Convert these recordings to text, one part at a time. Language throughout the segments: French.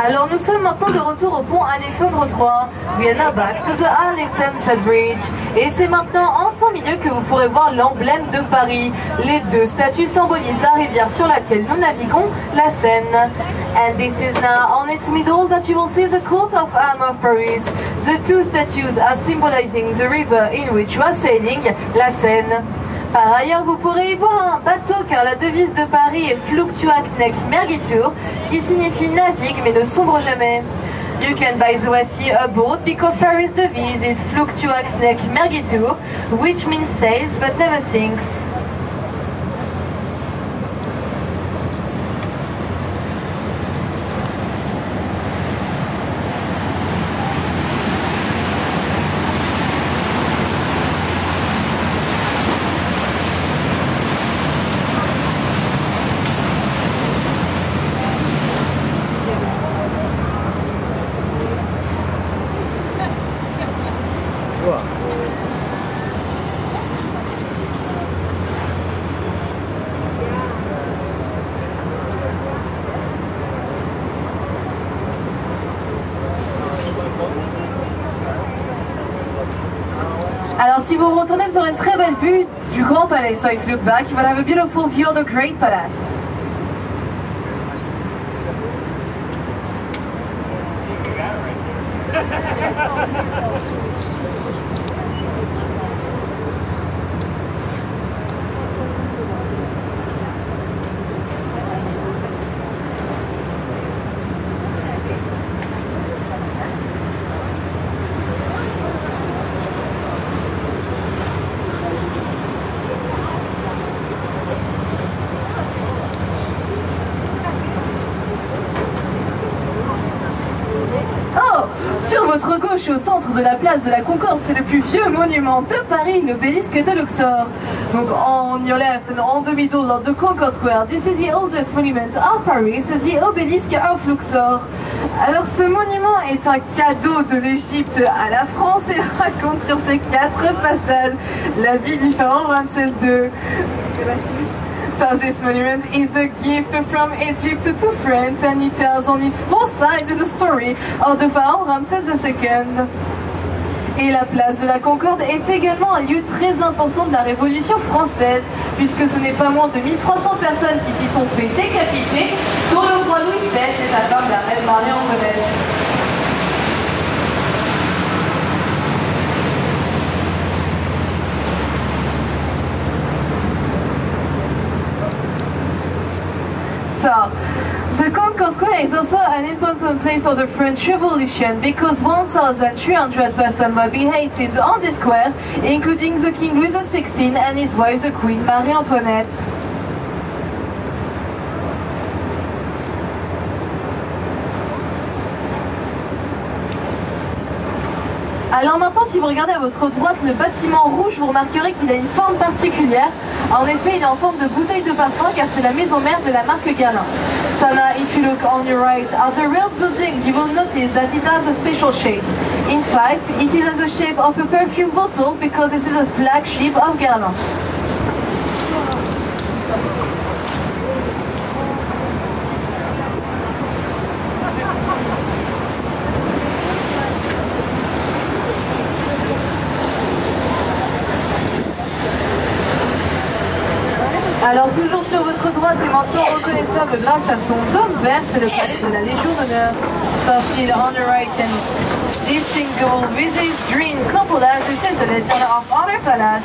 Alors nous sommes maintenant de retour au pont Alexandre III. We are now back to the Alexandre Bridge. Et c'est maintenant en son milieu que vous pourrez voir l'emblème de Paris. Les deux statues symbolisent la rivière sur laquelle nous naviguons, la Seine. And this is now on its middle that you will see the coat of arms of Paris. The two statues are symbolizing the river in which you are sailing, la Seine. Par ailleurs, vous pourrez y voir un bateau car la devise de Paris est Fluctuac nec mergitur, qui signifie navigue mais ne sombre jamais. You can by the way see a boat because Paris' devise is Fluctuac nec mergitur, which means sails but never sinks. Alors si vous retournez, vous aurez une très belle vue du Grand Palais. So if you look back, you will have a beautiful view of the Great Palace. Sur votre gauche, au centre de la place de la Concorde, c'est le plus vieux monument de Paris, l'obélisque de Luxor. Donc, on your left and on the middle of the Concorde Square, this is the oldest monument of Paris, the obélisque of Luxor. Alors, ce monument est un cadeau de l'Égypte à la France et raconte sur ses 4 façades la vie du pharaon Ramsès II. So this monument is a gift from Egypt to France and it tells on its 4 sides the story of the pharaon Ramsès II. Et la place de la Concorde est également un lieu très important de la Révolution française, puisque ce n'est pas moins de 1300 personnes qui s'y sont fait décapiter, dont le roi Louis VII et sa femme la reine Marie-Antoinette. So, the Concorde Square is also an important place of the French Revolution because 1,300 persons were beheaded on the square, including the King Louis XVI and his wife, the Queen Marie-Antoinette. Alors maintenant, si vous regardez à votre droite le bâtiment rouge, vous remarquerez qu'il a une forme particulière. En effet, il est en forme de bouteille de parfum car c'est la maison mère de la marque Guerlain. So now, if you look on your right at the real building, you will notice that it has a special shape. In fact, it is the shape of a perfume bottle because this is a flagship of Guerlain. Alors toujours sur votre droite et maintenant reconnaissable grâce à son dôme vert, c'est le palais de la Légion d'honneur. So still on the right and distinguished with his green cupola, this is the Legion of Honor Palace.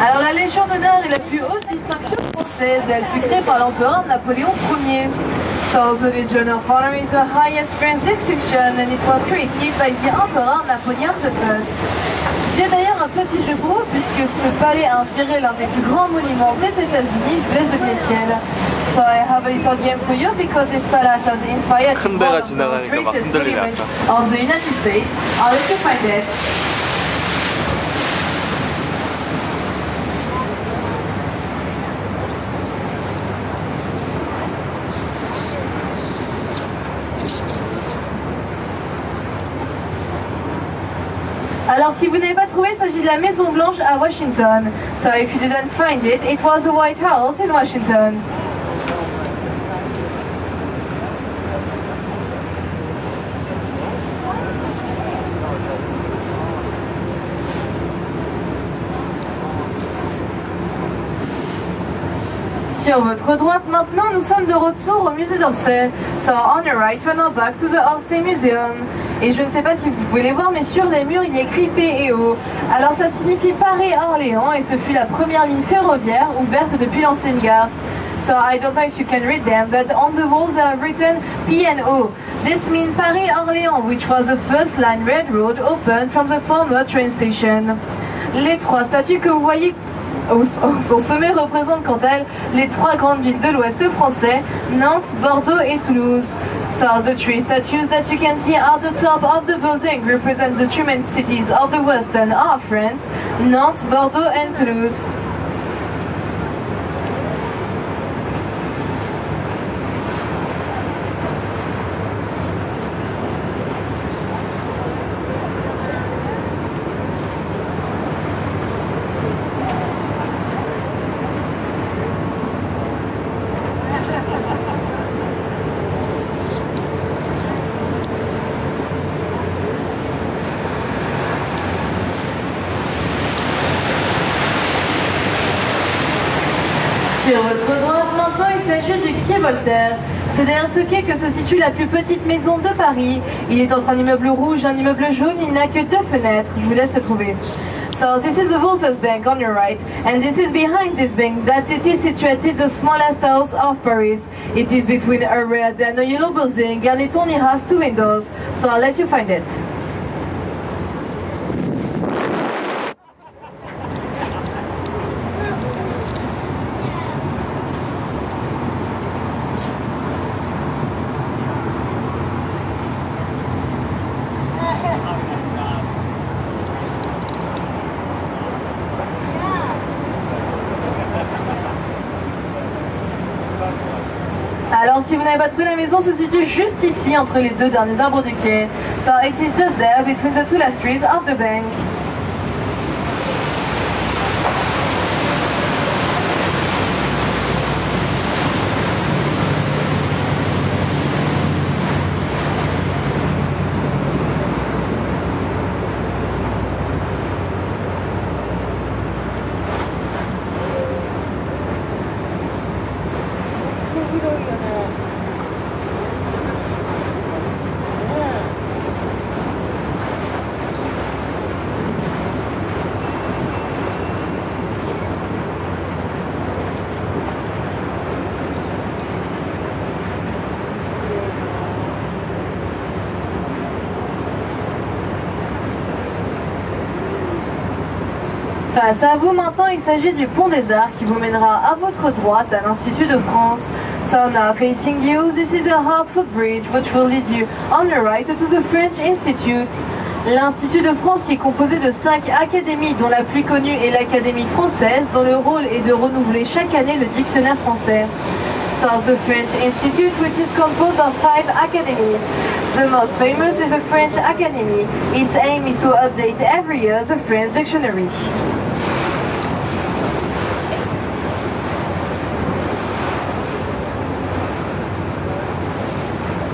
Alors la Légion d'honneur est la plus haute distinction française et elle fut créée par l'empereur Napoléon Ier. So the Legion of Honor is the highest French distinction and it was created by the Emperor Napoleon I. J'ai d'ailleurs un petit jeu pour vous puisque ce palais a inspiré l'un des plus grands monuments des États-Unis, je vous laisse deviner lequel. So I have a little game for you because this palace has inspired one of the greatest monuments of the United States. I'll let you find it. Alors si vous n'avez pas trouvé, il s'agit de la Maison Blanche à Washington. So if you didn't find it, it was the White House in Washington. Sur votre droite, maintenant, nous sommes de retour au musée d'Orsay. So on your right, we're now back to the Orsay Museum. Et je ne sais pas si vous pouvez les voir, mais sur les murs, il y a écrit PEO. Alors ça signifie Paris-Orléans et ce fut la première ligne ferroviaire ouverte depuis l'ancienne gare. So I don't know if you can read them, but on the walls are written PNO. This means Paris-Orléans, which was the first line railroad opened from the former train station. Les trois statues que vous voyez son sommet représente quant à elles les trois grandes villes de l'Ouest français, Nantes, Bordeaux et Toulouse. So the three statues that you can see at the top of the building represent the three main cities of the western of France, Nantes, Bordeaux and Toulouse. Sur votre droite, maintenant, il s'agit du quai Voltaire. C'est derrière ce quai que se situe la plus petite maison de Paris. Il est entre un immeuble rouge et un immeuble jaune, il n'a que 2 fenêtres. Je vous laisse le trouver. So this is the Voltaire Bank on your right, and this is behind this bank that it is situated the smallest house of Paris. It is between a red and a yellow building, and it only has 2 windows. So I'll let you find it. Alors si vous n'avez pas trouvé la maison, se situe juste ici entre les 2 derniers arbres du quai. So it is just there between the 2 last trees of the bank. Face à vous maintenant, il s'agit du Pont des Arts qui vous mènera à votre droite à l'Institut de France. So now facing you, this is a Hartford Bridge which will lead you on your right to the French Institute. L'Institut de France qui est composé de 5 académies dont la plus connue est l'Académie française dont le rôle est de renouveler chaque année le dictionnaire français. So the French Institute which is composed of 5 academies. The most famous is the French Academy. Its aim is to update every year the French dictionary.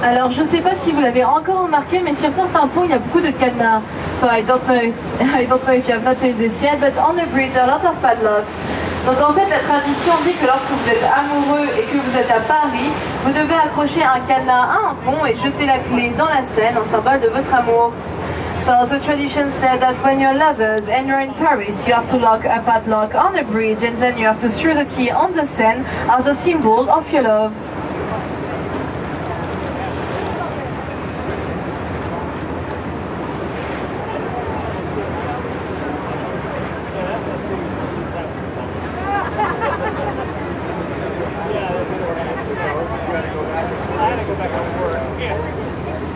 Alors je ne sais pas si vous l'avez encore remarqué, mais sur certains ponts il y a beaucoup de cadenas. So I don't know if you have noticed this yet, but on the bridge a lot of padlocks. Donc en fait la tradition dit que lorsque vous êtes amoureux et que vous êtes à Paris, vous devez accrocher un cadenas à un pont et jeter la clé dans la Seine en symbole de votre amour. So the tradition said that when you're lovers and you're in Paris, you have to lock a padlock on the bridge and then you have to throw the key on the Seine as a symbol of your love.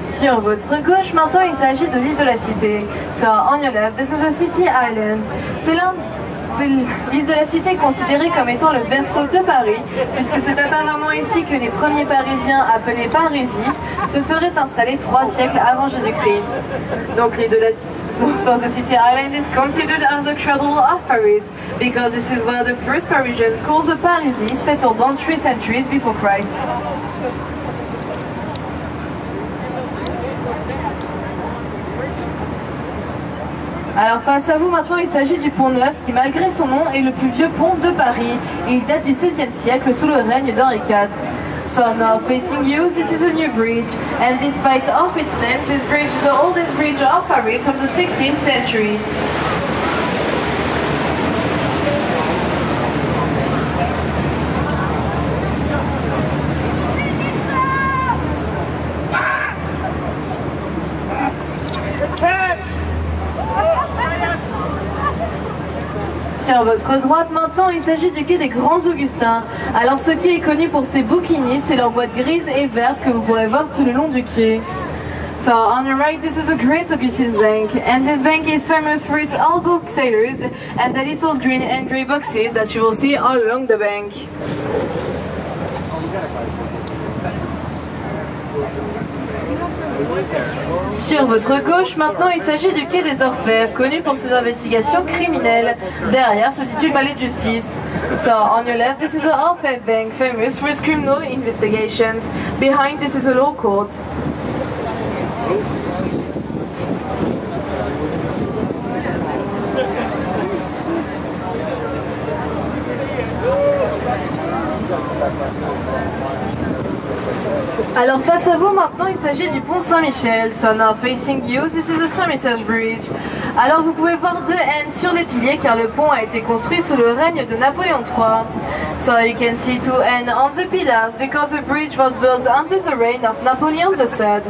Sur votre gauche, maintenant, il s'agit de l'île de la Cité. So, on your left, this is a city island. L'île de la Cité est considérée comme étant le berceau de Paris, puisque c'est apparemment ici que les premiers Parisiens appelés Parisis se seraient installés 3 siècles avant Jésus-Christ. Donc l'île de la So the city island is considered as the cradle of Paris, because this is where the first Parisians called the Parisis settled down 3 centuries before Christ. Alors face à vous maintenant, il s'agit du pont Neuf qui, malgré son nom, est le plus vieux pont de Paris. Il date du XVIe siècle sous le règne d'Henri IV. So now facing you, this is a new bridge, and despite of its name, this bridge is the oldest bridge of Paris of the 16th century. Sur votre droite maintenant, il s'agit du quai des Grands Augustins. Alors ce quai est connu pour ses bouquinistes et leurs boîtes grises et vertes que vous pourrez voir tout le long du quai. So on your right, this is a Great Augustine's Bank, and this bank is famous for its old book sailors and the little green and grey boxes that you will see all along the bank. Sur votre gauche, maintenant, il s'agit du quai des Orfèvres, connu pour ses investigations criminelles. Derrière se situe le palais de justice. So, on your left, this is the Orfèvre Bank, famous for its criminal investigations. Behind, this is a law court. Alors face à vous maintenant, il s'agit du pont Saint-Michel. So now facing you, this is the Saint-Michel Bridge. Alors vous pouvez voir deux N sur les piliers car le pont a été construit sous le règne de Napoléon III. So you can see two N on the pillars because the bridge was built under the reign of Napoleon III.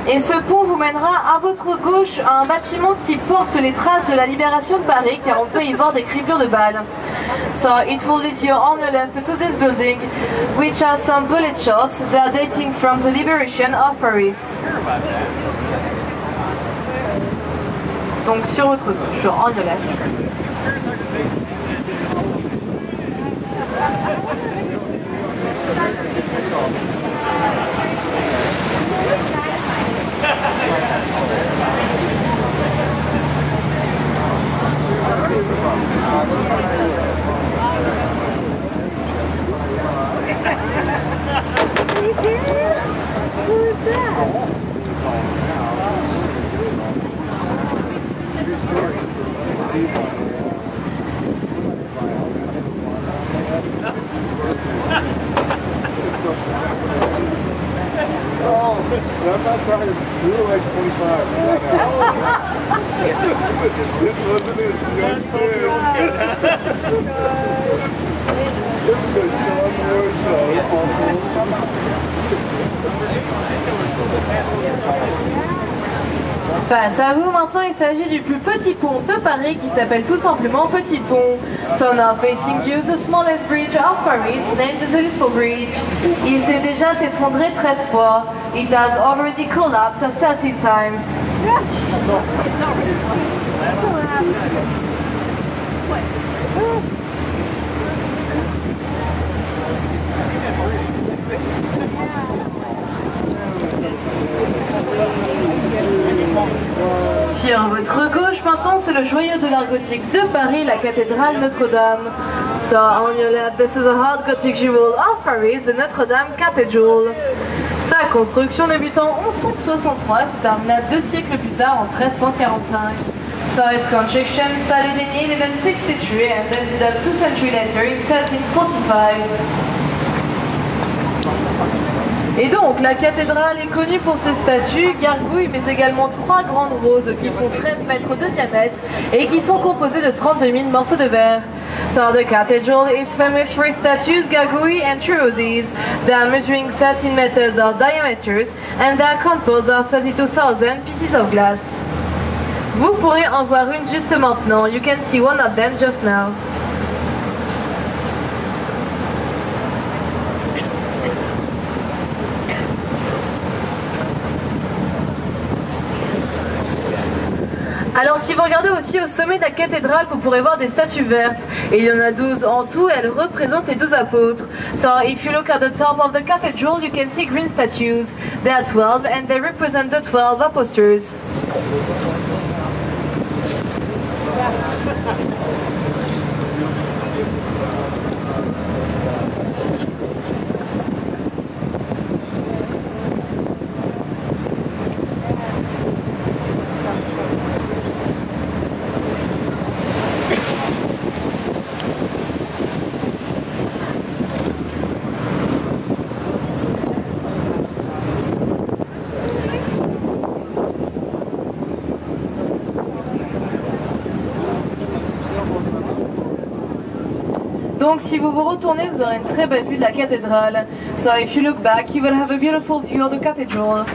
Et ce pont vous mènera à votre gauche à un bâtiment qui porte les traces de la libération de Paris, car on peut y voir des cribures de balles. So it will lead you on your left to this building, which has some bullet shots that are dating from the liberation of Paris. Donc sur votre gauche, on your left. I'm not trying to do like 25. This wasn't it. That's what Girl Scout. This is a Sean Moore Face à vous maintenant, il s'agit du plus petit pont de Paris qui s'appelle tout simplement Petit Pont. So now facing you, the smallest bridge of Paris, named the Little Bridge. Il s'est déjà effondré 13 fois. It has already collapsed 13 times. Sur votre gauche, maintenant, c'est le joyau de l'art gothique de Paris, la cathédrale Notre-Dame. So, on your left, this is a hard Gothic jewel of Paris, the Notre-Dame Cathedral. Sa construction débutant en 1163 se termina 2 siècles plus tard, en 1345. So, its construction started in 1163 and ended up 2 centuries later in 1345. Et donc, la cathédrale est connue pour ses statues, gargouilles, mais également 3 grandes roses qui font 13 mètres de diamètre et qui sont composées de 32 000 morceaux de verre. So the cathedral is famous for its statues, gargouilles, and true roses. They are measuring 13 meters of diameters and they are composed of 32,000 pieces of glass. Vous pourrez en voir une juste maintenant. You can see one of them just now. Alors si vous regardez aussi au sommet de la cathédrale, vous pourrez voir des statues vertes. Et il y en a 12 en tout, elles représentent les 12 apôtres. So if you look at the top of the cathedral, you can see green statues. There are 12 and they represent the 12 apostles. Donc si vous vous retournez, vous aurez une très belle vue de la cathédrale. So if you look back, you will have a beautiful view of the cathedral.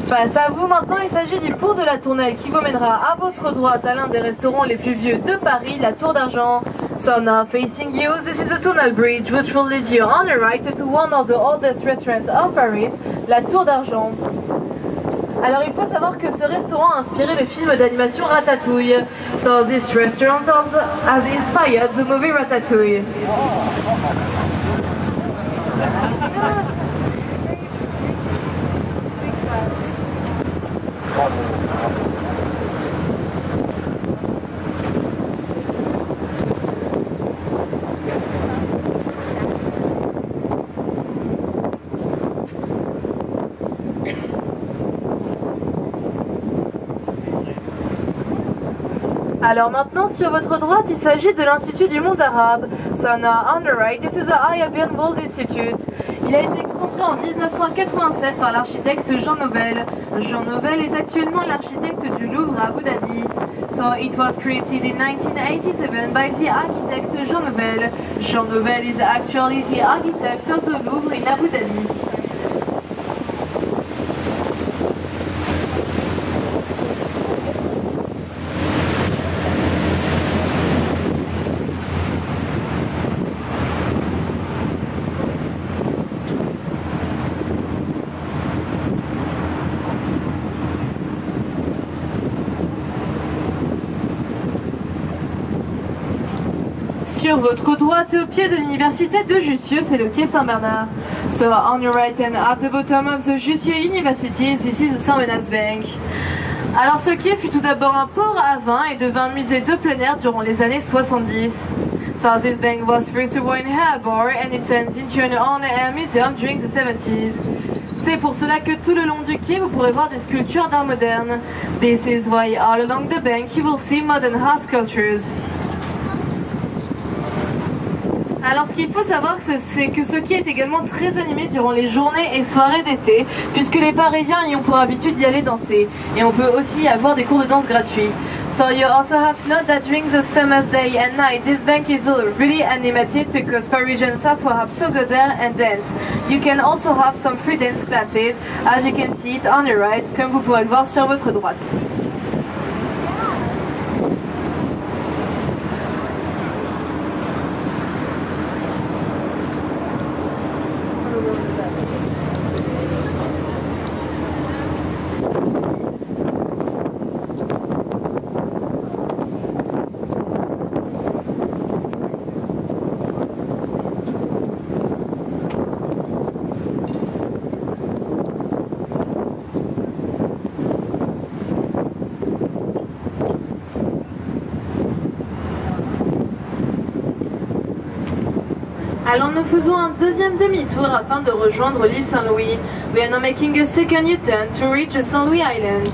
Face à vous maintenant, il s'agit du pont de la Tournelle qui vous mènera à votre droite à l'un des restaurants les plus vieux de Paris, la Tour d'Argent. So now facing you, this is the Tunnel Bridge which will lead you on the right to one of the oldest restaurants of Paris, la Tour d'Argent. Alors il faut savoir que ce restaurant a inspiré le film d'animation Ratatouille. So this restaurant has inspired the movie Ratatouille. Alors maintenant, sur votre droite, il s'agit de l'Institut du monde arabe. So now on the right, this is the Arabian World Institute. Il a été construit en 1987 par l'architecte Jean Nouvel. Jean Nouvel est actuellement l'architecte du Louvre à Abu Dhabi. So it was created in 1987 by the architect Jean Nouvel. Jean Nouvel is actually the architect of the Louvre in Abu Dhabi. Sur votre droite, au pied de l'université de Jussieu, c'est le quai Saint-Bernard. So on your right and at the bottom of the Jussieu University, this is the Saint-Bernard's Bank. Alors ce quai fut tout d'abord un port à vin et devint un musée de plein air durant les années 70. So this bank was first to in harbor and it turned into an on-air museum during the 70s. C'est pour cela que tout le long du quai, vous pourrez voir des sculptures d'art moderne. This is why all along the bank you will see modern art sculptures. Alors ce qu'il faut savoir, c'est que ce quai est également très animé durant les journées et soirées d'été, puisque les Parisiens y ont pour habitude d'y aller danser. Et on peut aussi avoir des cours de danse gratuits. So you also have to know that during the summer's day and night, this bank is really animated because Parisians have go there and dance. You can also have some free dance classes, as you can see it on your right, comme vous pourrez le voir sur votre droite. Alors nous faisons un deuxième demi-tour afin de rejoindre l'île Saint-Louis. We are now making a second U-turn to reach Saint-Louis Island.